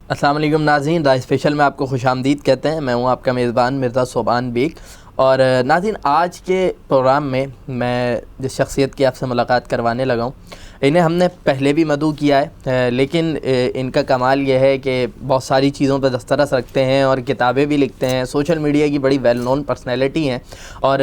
السلام علیکم ناظرین، دا اسپیشل میں آپ کو خوش آمدید کہتے ہیں. میں ہوں آپ کا میزبان مرزا صوبان بیگ. اور ناظرین، آج کے پروگرام میں جس شخصیت کی آپ سے ملاقات کروانے لگا ہوں، انہیں ہم نے پہلے بھی مدعو کیا ہے، لیکن ان کا کمال یہ ہے کہ بہت ساری چیزوں پہ دسترس رکھتے ہیں اور کتابیں بھی لکھتے ہیں، سوشل میڈیا کی بڑی ویل نون پرسنالٹی ہیں. اور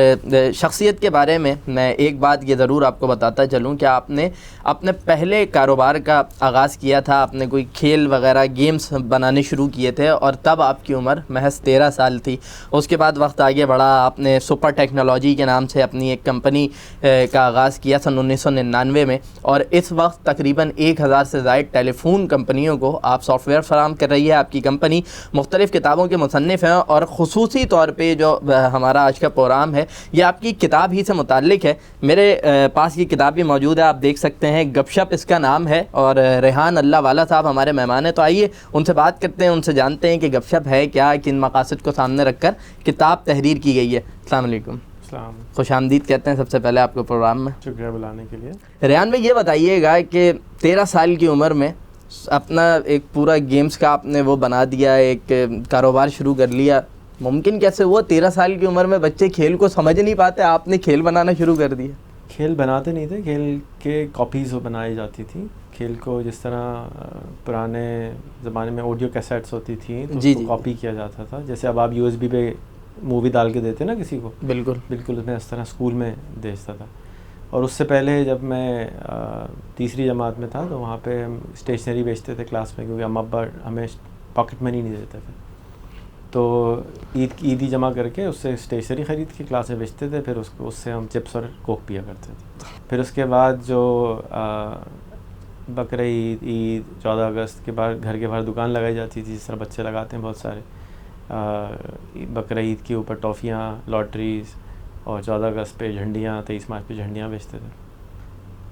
شخصیت کے بارے میں ایک بات یہ ضرور آپ کو بتاتا چلوں کہ آپ نے اپنے پہلے کاروبار کا آغاز کیا تھا، آپ نے کوئی کھیل وغیرہ گیمز بنانے شروع کیے تھے، اور تب آپ کی عمر محض 13 سال تھی. اس کے بعد وقت آگے بڑھا، آپ نے سپر ٹیکنالوجی کے نام سے اپنی ایک کمپنی کا آغاز کیا سن 1999 میں، اور اس وقت تقریباً 1000 سے زائد ٹیلی فون کمپنیوں کو آپ سافٹ ویئر فراہم کر رہی ہے. آپ کی کمپنی مختلف کتابوں کے مصنف ہیں، اور خصوصی طور پہ جو ہمارا آج کا پروگرام ہے یہ آپ کی کتاب ہی سے متعلق ہے. میرے پاس یہ کتاب بھی موجود ہے، آپ دیکھ سکتے ہیں، گپ شپ اس کا نام ہے، اور ریحان اللہ والا صاحب ہمارے مہمان ہیں. تو آئیے ان سے بات کرتے ہیں، ان سے جانتے ہیں کہ گپ شپ ہے کیا، کن مقاصد کو سامنے رکھ کر کتاب تحریر کی گئی ہے. السلام علیکم. السلام. خوش آمدید کہتے ہیں سب سے پہلے آپ کو پروگرام میں. شکریہ بلانے کے لیے. ریحان بھائی، یہ بتائیے گا کہ 13 سال کی عمر میں اپنا ایک پورا گیمز کا آپ نے وہ بنا دیا، ایک کاروبار شروع کر لیا، ممکن کیسے ہوا؟ 13 سال کی عمر میں بچے کھیل کو سمجھ نہیں پاتے، آپ نے کھیل بنانا شروع کر دیا. کھیل بناتے نہیں تھے، کھیل کے کاپیز وہ بنائی جاتی تھی. کھیل کو جس طرح پرانے زمانے میں آڈیو کیسیٹس ہوتی تھیں تو اس کو کاپی کیا جاتا تھا. جیسے اب آپ یو ایس بی پہ مووی ڈال کے دیتے نا کسی کو، بالکل میں اس طرح اسکول میں بھیجتا تھا. اور اس سے پہلے جب میں تیسری جماعت میں تھا تو وہاں پہ ہم اسٹیشنری بیچتے تھے کلاس میں، کیونکہ ہم ابا ہمیں پاکٹ منی نہیں دیتے تھے. تو عیدی جمع کر کے اس سے اسٹیشنری خرید کے کلاس میں بیچتے تھے، پھر اس سے ہم چپس اور کوک پیا کرتے تھے. پھر اس کے بعد جو بقرعید، عید، 14 اگست کے بعد گھر کے باہر دکان لگائی جاتی تھی، جس طرح بچے لگاتے ہیں بہت سارے. بقرعید کے اوپر ٹافیاں، لاٹریز، اور 14 اگست پہ جھنڈیاں، 23 مارچ پہ جھنڈیاں بیچتے تھے.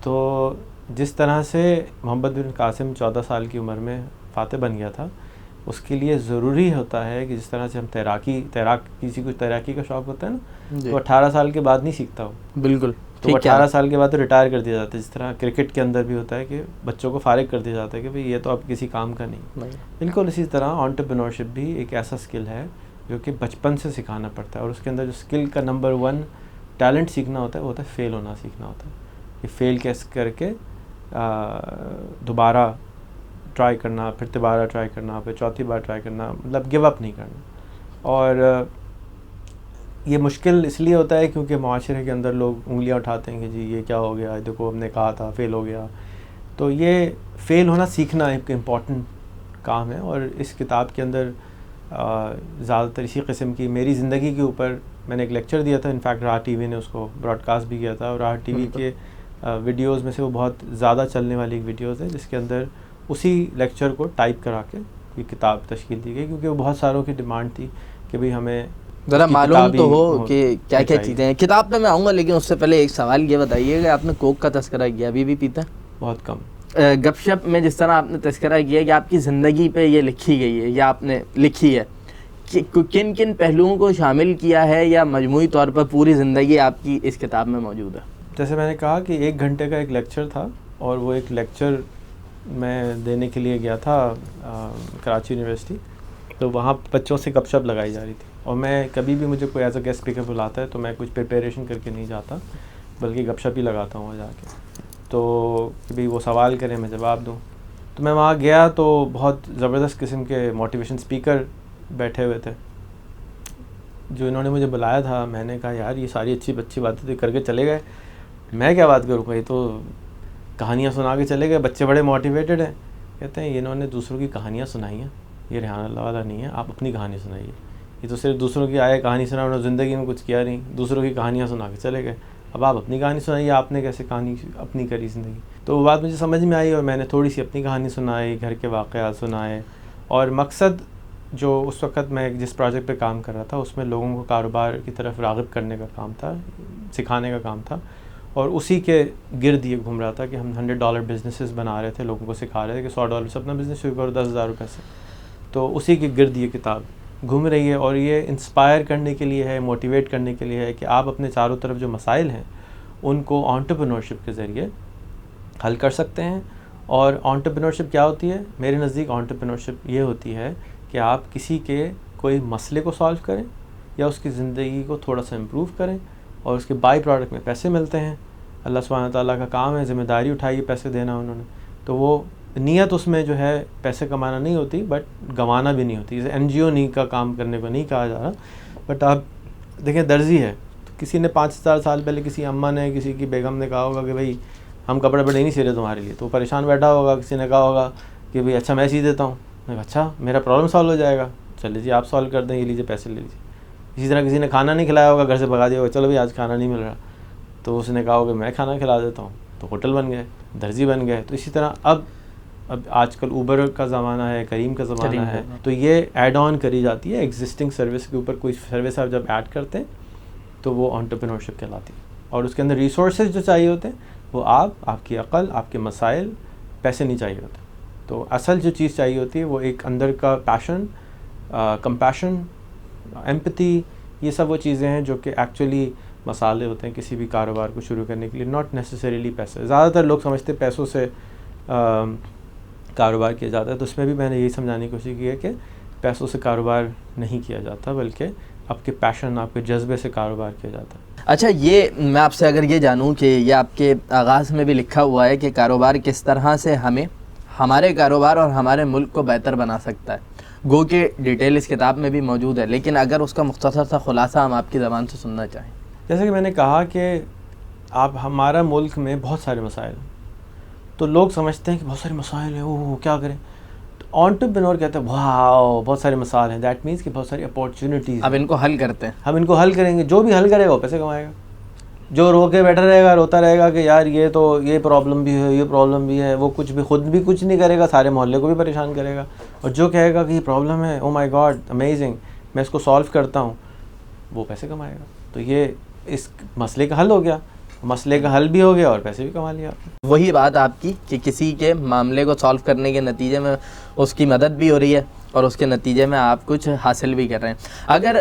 تو جس طرح سے محمد بن قاسم 14 سال کی عمر میں فاتح بن گیا تھا، اس کے لیے ضروری ہوتا ہے کہ جس طرح سے ہم کسی کو تیراکی کا شوق ہوتا ہے نا، تو 18 سال کے بعد نہیں سیکھتا وہ. بالکل. تو 18 سال کے بعد تو ریٹائر کر دیا جاتا ہے. جس طرح کرکٹ کے اندر بھی ہوتا ہے کہ بچوں کو فارغ کر دیا جاتا ہے کہ بھئی یہ تو اب کسی کام کا نہیں. بالکل اسی طرح انٹرپرینورشپ بھی ایک ایسا اسکل ہے جو کہ بچپن سے سکھانا پڑتا ہے. اور اس کے اندر جو اسکل کا نمبر 1 ٹیلنٹ سیکھنا ہوتا ہے وہ ہوتا ہے فیل ہونا سیکھنا ہوتا ہے. کہ فیل کیسے کر کے دوبارہ ٹرائی کرنا، پھر دوبارہ ٹرائی کرنا، پھر چوتھی بار ٹرائی کرنا، مطلب گیو اپ نہیں کرنا. اور یہ مشکل اس لیے ہوتا ہے کیونکہ معاشرے کے اندر لوگ انگلیاں اٹھاتے ہیں کہ جی یہ کیا ہو گیا، دیکھو ہم نے کہا تھا فیل ہو گیا. تو یہ فیل ہونا سیکھنا ایک امپورٹنٹ کام ہے. اور اس کتاب کے اندر زیادہ تر اسی قسم کی میری زندگی کے اوپر میں نے ایک لیکچر دیا تھا. انفیکٹ راہ ٹی وی نے اس کو براڈ کاسٹ بھی کیا تھا، اور راہ ٹی وی کے ویڈیوز میں سے وہ بہت زیادہ چلنے والی ایک ویڈیوز ہے جس کے اندر اسی لیکچر کو ٹائپ کرا کے یہ کتاب تشکیل دی گئی، کیونکہ وہ بہت ساروں کی ڈیمانڈ تھی کہ بھئی ہمیں ذرا معلوم تو ہو کہ کیا کیا چیزیں ہیں. کتاب پہ میں آؤں گا، لیکن اس سے پہلے ایک سوال یہ بتائیے کہ آپ نے کوک کا تذکرہ کیا، ابھی بھی پیتا ہے؟ بہت کم. گپ شپ میں جس طرح آپ نے تذکرہ کیا کہ آپ کی زندگی پہ یہ لکھی گئی ہے یا آپ نے لکھی ہے، کن کن پہلوؤں کو شامل کیا ہے، یا مجموعی طور پر پوری زندگی آپ کی اس کتاب میں موجود ہے؟ جیسے میں نے کہا کہ 1 گھنٹے کا ایک لیکچر تھا، اور وہ ایک لیکچر میں دینے کے لیے گیا تھا کراچی یونیورسٹی. تو وہاں بچوں سے گپ شپ لگائی جا رہی تھی، اور میں کبھی بھی مجھے کوئی ایز اے گیسٹ اسپیکر بلاتا ہے تو میں کچھ پریپریشن کر کے نہیں جاتا، بلکہ گپ شپ ہی لگاتا ہوں وہاں جا کے. تو کہ بھئی وہ سوال کریں میں جواب دوں. تو میں وہاں گیا تو بہت زبردست قسم کے موٹیویشن اسپیکر بیٹھے ہوئے تھے جو انہوں نے مجھے بلایا تھا. میں نے کہا یار یہ ساری اچھی باتیں تو کر کے چلے گئے، میں کیا بات کروں؟ یہ تو کہانیاں سنا کے چلے گئے، بچے بڑے موٹیویٹڈ ہیں. کہتے ہیں انہوں نے دوسروں کی کہانیاں سنائی ہیں، یہ ریحان اللہ والا نہیں ہے، آپ اپنی کہانی سنائیے. یہ تو صرف دوسروں کی آئے کہانی سنا، انہوں نے زندگی میں کچھ کیا نہیں، دوسروں کی کہانیاں سنا کے چلے گئے. اب آپ اپنی کہانی سنائیے، آپ نے کیسے کہانی اپنی کری زندگی؟ تو وہ بات مجھے سمجھ میں آئی، اور میں نے تھوڑی سی اپنی کہانی سنائی، گھر کے واقعات سنائے. اور مقصد جو اس وقت میں جس پروجیکٹ پہ کام کر رہا تھا اس میں لوگوں کو کاروبار کی طرف راغب کرنے کا کام تھا، سکھانے کا کام تھا. اور اسی کے گرد یہ گھوم رہا تھا کہ ہم $100 بزنسز بنا رہے تھے، لوگوں کو سکھا رہے تھے کہ $100 سے اپنا بزنس شروع کرو 10,000 روپے سے. تو اسی کے گرد یہ کتاب گھوم رہی ہے، اور یہ انسپائر کرنے کے لیے ہے، موٹیویٹ کرنے کے لیے ہے کہ آپ اپنے چاروں طرف جو مسائل ہیں ان کو انٹرپرینورشپ کے ذریعے حل کر سکتے ہیں. اور انٹرپرینورشپ کیا ہوتی ہے؟ میرے نزدیک انٹرپرینورشپ یہ ہوتی ہے کہ آپ کسی کے کوئی مسئلے کو سالو کریں یا اس کی زندگی کو تھوڑا سا امپروو کریں اور اس کے بائی پروڈکٹ میں پیسے ملتے ہیں. اللہ سبحانہ تعالیٰ کا کام ہے، ذمہ داری اٹھائی پیسے دینا انہوں نے. تو وہ نیت اس میں جو ہے پیسے کمانا نہیں ہوتی بٹ گنوانا بھی نہیں ہوتی. جیسے این جی او نہیں کا کام کرنے کو نہیں کہا جا رہا، بٹ آپ دیکھیں درزی ہے، کسی نے 5,000 سال پہلے کسی اماں نے کسی کی بیگم نے کہا ہوگا کہ بھائی ہم کپڑے بڑے نہیں سی رہے تمہارے لیے، تو پریشان بیٹھا ہوگا. کسی نے کہا ہوگا کہ بھائی اچھا میں سی دیتا ہوں. میں کہا اچھا میرا پرابلم سالو ہو جائے گا، چلے جی آپ سالو کر دیں، یہ لیجیے پیسے لے لیجیے. اسی طرح کسی نے کھانا نہیں کھلایا ہوگا، گھر سے بھگا دیا ہوگا، چلو بھائی آج کھانا نہیں مل رہا، تو اس نے کہا ہوگا میں کھانا کھلا دیتا ہوں، تو ہوٹل بن گئے، درزی بن گئے. تو اسی طرح اب آج کل اوبر کا زمانہ ہے، کریم کا زمانہ ہے، تو یہ ایڈ آن کری جاتی ہے ایگزسٹنگ سروس کے اوپر. کوئی سروس آپ جب ایڈ کرتے ہیں تو وہ انٹرپرینورشپ کہلاتی ہے. اور اس کے اندر ریسورسز جو چاہیے ہوتے ہیں وہ آپ کی عقل، آپ کے مسائل، پیسے نہیں چاہیے ہوتے. تو اصل جو چیز چاہیے ہوتی ہے وہ ایک اندر کا پیشن، کمپیشن، ایمپتھی. یہ سب وہ چیزیں ہیں جو کہ ایکچولی مسالے ہوتے ہیں کسی بھی کاروبار کو شروع کرنے کے لیے، ناٹ نیسیسریلی پیسے. زیادہ تر لوگ سمجھتے ہیں پیسوں سے کاروبار کیا جاتا ہے، تو اس میں بھی میں نے یہی سمجھانے کی کوشش کی ہے کہ پیسوں سے کاروبار نہیں کیا جاتا بلکہ آپ کے پیشن، آپ کے جذبے سے کاروبار کیا جاتا ہے. اچھا، یہ میں آپ سے اگر یہ جانوں کہ یہ آپ کے آغاز میں بھی لکھا ہوا ہے کہ کاروبار کس طرح سے ہمیں ہمارے کاروبار اور ہمارے ملک کو بہتر بنا سکتا ہے، گو کہ ڈیٹیل اس کتاب میں بھی موجود ہے، لیکن اگر اس کا مختصر سا خلاصہ ہم آپ کی زبان سے سننا چاہیں. جیسے کہ میں نے کہا کہ ہمارا ملک میں بہت سارے مسائل ہیں، تو لوگ سمجھتے ہیں کہ بہت سارے مسائل ہیں، وہ کیا کریں. تو انٹرپرینور کہتے ہیں واو بہت سارے مسائل ہیں، دیٹ مینس کہ بہت ساری اپارچونیٹیز. اب ان کو حل کرتے ہیں، ہم ان کو حل کریں گے. جو بھی حل کرے گا وہ پیسے کمائے گا. جو رو کے بیٹھا رہے گا، روتا رہے گا کہ یار یہ تو یہ پرابلم بھی ہے، یہ پرابلم بھی ہے، وہ کچھ بھی خود بھی کچھ نہیں کرے گا، سارے محلے کو بھی پریشان کرے گا. اور جو کہے گا کہ یہ پرابلم ہے، او مائی گاڈ امیزنگ، میں اس کو سالو کرتا ہوں، وہ پیسے کمائے گا. تو یہ اس مسئلے کا حل ہو گیا، مسئلے کا حل بھی ہو گیا اور پیسے بھی کما لیا. وہی بات آپ کی کہ کسی کے معاملے کو سالو کرنے کے نتیجے میں اس کی مدد بھی ہو رہی ہے اور اس کے نتیجے میں آپ کچھ حاصل بھی کر رہے ہیں. اگر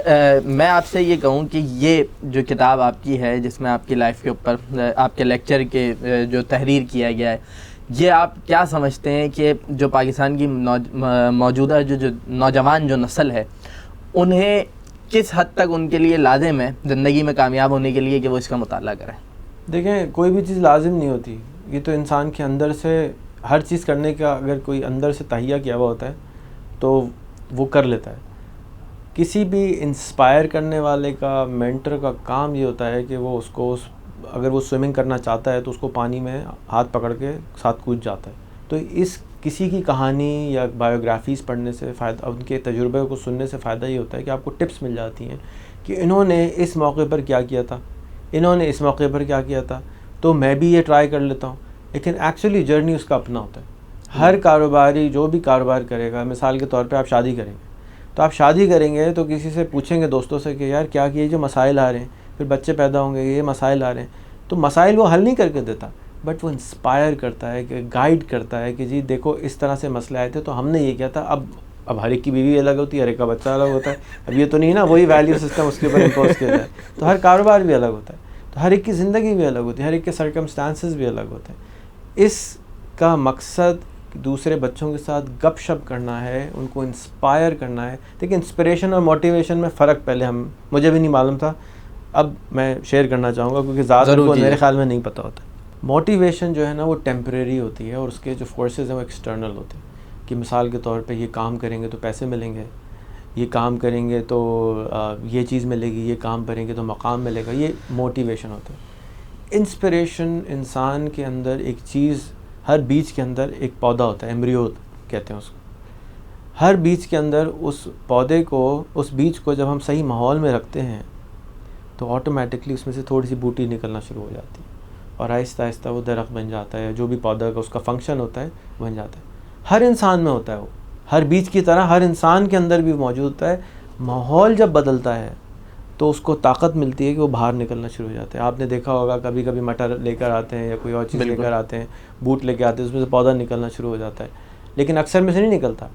میں آپ سے یہ کہوں کہ یہ جو کتاب آپ کی ہے جس میں آپ کی لائف کے اوپر آپ کے لیکچر کے جو تحریر کیا گیا ہے، یہ آپ کیا سمجھتے ہیں کہ جو پاکستان کی موجودہ جو نوجوان جو نسل ہے انہیں کس حد تک ان کے لیے لازم ہے زندگی میں کامیاب ہونے کے لیے کہ وہ اس کا مطالعہ کریں؟ دیکھیں کوئی بھی چیز لازم نہیں ہوتی، یہ تو انسان کے اندر سے ہر چیز کرنے کا اگر کوئی اندر سے تہیہ کیا ہوا ہوتا ہے تو وہ کر لیتا ہے. کسی بھی انسپائر کرنے والے کا، مینٹر کا کام یہ ہوتا ہے کہ وہ اس کو اگر وہ سوئمنگ کرنا چاہتا ہے تو اس کو پانی میں ہاتھ پکڑ کے ساتھ کود جاتا ہے. تو اس کسی کی کہانی یا بایوگرافیز پڑھنے سے فائدہ، ان کے تجربے کو سننے سے فائدہ یہ ہوتا ہے کہ آپ کو ٹپس مل جاتی ہیں کہ انہوں نے اس موقع پر کیا کیا تھا، انہوں نے اس موقع پر کیا کیا تھا، تو میں بھی یہ ٹرائی کر لیتا ہوں. لیکن ایکچولی جرنی اس کا اپنا ہوتا ہے. ہر کاروباری جو بھی کاروبار کرے گا، مثال کے طور پہ آپ شادی کریں گے تو آپ شادی کریں گے تو کسی سے پوچھیں گے دوستوں سے کہ یار کیا یہ جو مسائل آ رہے ہیں، پھر بچے پیدا ہوں گے، یہ مسائل آ رہے ہیں، تو مسائل وہ حل نہیں کر کے دیتا بٹ وہ انسپائر کرتا ہے، کہ گائیڈ کرتا ہے کہ جی دیکھو اس طرح سے مسئلے آئے تھے تو ہم نے یہ کیا تھا. اب ہر ایک کی بیوی الگ ہوتی ہے، ہر ایک کا بچہ الگ ہوتا ہے. اب یہ تو نہیں نا وہی ویلیو سسٹم اس کے اوپر امپوز کیا جائے. تو ہر کاروبار بھی الگ ہوتا ہے، تو ہر ایک کی زندگی بھی الگ ہوتی ہے، ہر ایک کے سرکمسٹانسز بھی الگ ہوتے ہیں. اس کا مقصد دوسرے بچوں کے ساتھ گپ شپ کرنا ہے، ان کو انسپائر کرنا ہے. دیکھیں انسپریشن اور موٹیویشن میں فرق پہلے مجھے بھی نہیں معلوم تھا، اب میں شیئر کرنا چاہوں گا کیونکہ زیادہ کو میرے خیال میں نہیں پتہ ہوتا. موٹیویشن جو ہے نا وہ ٹیمپریری ہوتی ہے اور اس کے جو فورسز ہیں وہ ایکسٹرنل ہوتے ہیں. کہ مثال کے طور پہ یہ کام کریں گے تو پیسے ملیں گے، یہ کام کریں گے تو یہ چیز ملے گی، یہ کام کریں گے تو مقام ملے گا، یہ موٹیویشن ہوتا ہے. انسپریشن انسان کے اندر ایک چیز، ہر بیج کے اندر ایک پودا ہوتا ہے، ایمبریو کہتے ہیں اس کو. ہر بیج کے اندر اس پودے کو، اس بیج کو جب ہم صحیح ماحول میں رکھتے ہیں تو آٹومیٹکلی اس میں سے تھوڑی سی بوٹی نکلنا شروع ہو جاتی ہے اور آہستہ آہستہ وہ درخت بن جاتا ہے. جو بھی پودا کا اس کا فنکشن ہوتا ہے بن جاتا ہے. ہر انسان میں ہوتا ہے وہ، ہر بیج کی طرح ہر انسان کے اندر بھی موجود ہوتا ہے. ماحول جب بدلتا ہے تو اس کو طاقت ملتی ہے کہ وہ باہر نکلنا شروع ہو جاتے ہیں. آپ نے دیکھا ہوگا کبھی کبھی مٹر لے کر آتے ہیں یا کوئی اور چیز لے کر آتے ہیں، بوٹ لے کے آتے ہیں، اس میں سے پودا نکلنا شروع ہو جاتا ہے، لیکن اکثر میں سے نہیں نکلتا.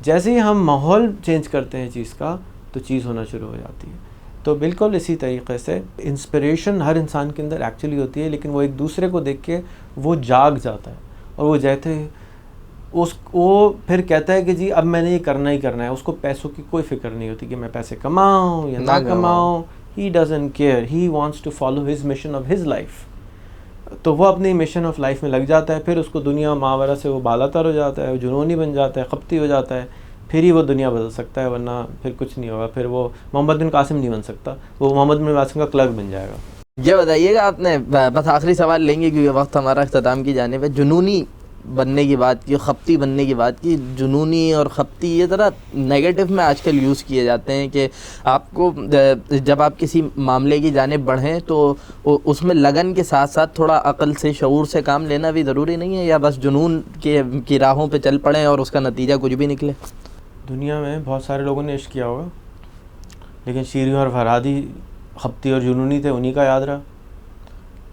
جیسے ہی ہم ماحول چینج کرتے ہیں چیز کا تو چیز ہونا شروع ہو جاتی ہے. تو بالکل اسی طریقے سے انسپریشن ہر انسان کے اندر ایکچولی ہوتی ہے، لیکن وہ ایک دوسرے کو دیکھ کے وہ جاگ جاتا ہے اور وہ جاتے وہ پھر کہتا ہے کہ جی اب میں نے یہ کرنا ہی کرنا ہے. اس کو پیسوں کی کوئی فکر نہیں ہوتی کہ میں پیسے کماؤں یا نہ کماؤں. He doesn't care, he wants to follow his mission of his life. تو وہ اپنی مشن آف لائف میں لگ جاتا ہے. پھر اس کو دنیا ماورا سے وہ بالا تر ہو جاتا ہے, وہ جنونی بن جاتا ہے, خپتی ہو جاتا ہے. پھر ہی وہ دنیا بدل سکتا ہے, ورنہ پھر کچھ نہیں ہوگا. پھر وہ محمد بن قاسم نہیں بن سکتا, وہ محمد بن قاسم کا کلرک بن جائے گا. یہ بتائیے گا آپ نے, بس آخری سوال لیں گے کیونکہ وقت ہمارا اختتام کی جانب ہے, جنونی بننے کی بات کی, خپتی بننے کی بات کی. جنونی اور خپتی یہ ذرا نیگیٹو میں آج کل یوز کیے جاتے ہیں کہ آپ کو جب آپ کسی معاملے کی جانب بڑھیں تو اس میں لگن کے ساتھ ساتھ تھوڑا عقل سے, شعور سے کام لینا بھی ضروری نہیں ہے, یا بس جنون کی راہوں پہ چل پڑیں اور اس کا نتیجہ کچھ بھی نکلے؟ دنیا میں بہت سارے لوگوں نے عشق کیا ہوگا, لیکن شیری اور فرہادی خپتی اور جنونی تھے, انہی کا یاد رہا.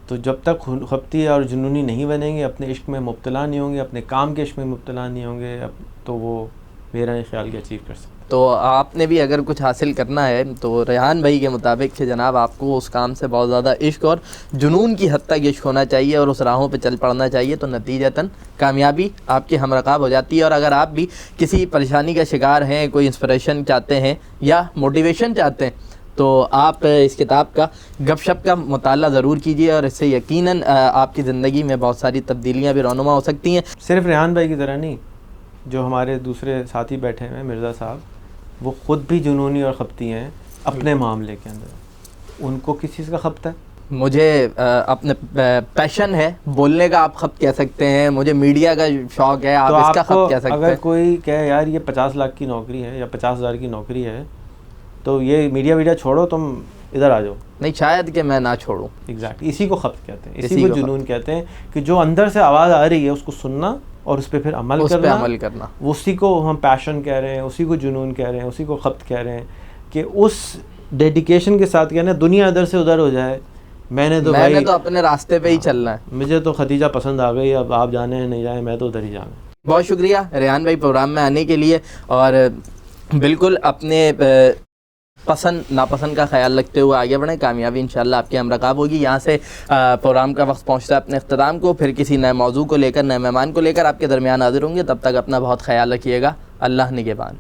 تو جب تک خپتی اور جنونی نہیں بنیں گے, اپنے عشق میں مبتلا نہیں ہوں گے, اپنے کام کے عشق میں مبتلا نہیں ہوں گے, تو وہ میرا یہ خیال کہ اچیو کر سکتے. تو آپ نے بھی اگر کچھ حاصل کرنا ہے تو ریحان بھائی کے مطابق کہ جناب آپ کو اس کام سے بہت زیادہ عشق اور جنون کی حد تک عشق ہونا چاہیے اور اس راہوں پہ چل پڑنا چاہیے, تو نتیجتاً کامیابی آپ کی ہمرقاب ہو جاتی ہے. اور اگر آپ بھی کسی پریشانی کا شکار ہیں, کوئی انسپریشن چاہتے ہیں یا موٹیویشن چاہتے ہیں, تو آپ اس کتاب کا گپ شپ کا مطالعہ ضرور کیجیے, اور اس سے یقیناً آپ کی زندگی میں بہت ساری تبدیلیاں بھی رونما ہو سکتی ہیں. صرف ریحان بھائی کی طرح نہیں, جو ہمارے دوسرے ساتھی بیٹھے ہیں مرزا صاحب, وہ خود بھی جنونی اور خپتی ہیں اپنے معاملے کے اندر. ان کو کس چیز کا خپت ہے؟ مجھے اپنے پیشن ہے بولنے کا, آپ خپت کہہ سکتے ہیں. مجھے میڈیا کا شوق ہے, آپ اس کا خپت کہہ سکتے ہیں. اگر کوئی کہے یار یہ 50 لاکھ کی نوکری ہے یا 50,000 کی نوکری ہے, تو یہ میڈیا چھوڑو, تم ادھر آ جاؤ. نہیں, شاید کہ میں نہ چھوڑوں. ایگزیکٹلی, اسی کو خپت کہتے ہیں, اسی کو جنون کہتے ہیں, کہ جو اندر سے آواز آ رہی ہے اس کو سننا اور اس پہ پھر عمل کرنا. اسی کو ہم پیشن کہہ رہے ہیں, اسی کو جنون کہہ رہے ہیں, اسی کو خپت کہہ رہے ہیں, کہ اس ڈیڈیکیشن کے ساتھ کہنا دنیا ادھر سے ادھر ہو جائے, میں نے تو اپنے راستے پہ ہی چلنا ہے. مجھے تو خدیجہ پسند آ گئی, اب آپ جانے نہیں جائیں, میں تو ادھر ہی جانا. بہت شکریہ ریحان بھائی پروگرام میں آنے کے لیے, اور بالکل اپنے پسند ناپسند کا خیال رکھتے ہوئے آگے بڑھیں. کامیابی انشاءاللہ آپ کے ہمراہ ہوگی. یہاں سے پروگرام کا وقت پہنچتا ہے اپنے اختتام کو. پھر کسی نئے موضوع کو لے کر, نئے مہمان کو لے کر آپ کے درمیان حاضر ہوں گے. تب تک اپنا بہت خیال رکھیے گا. اللہ نگہبان.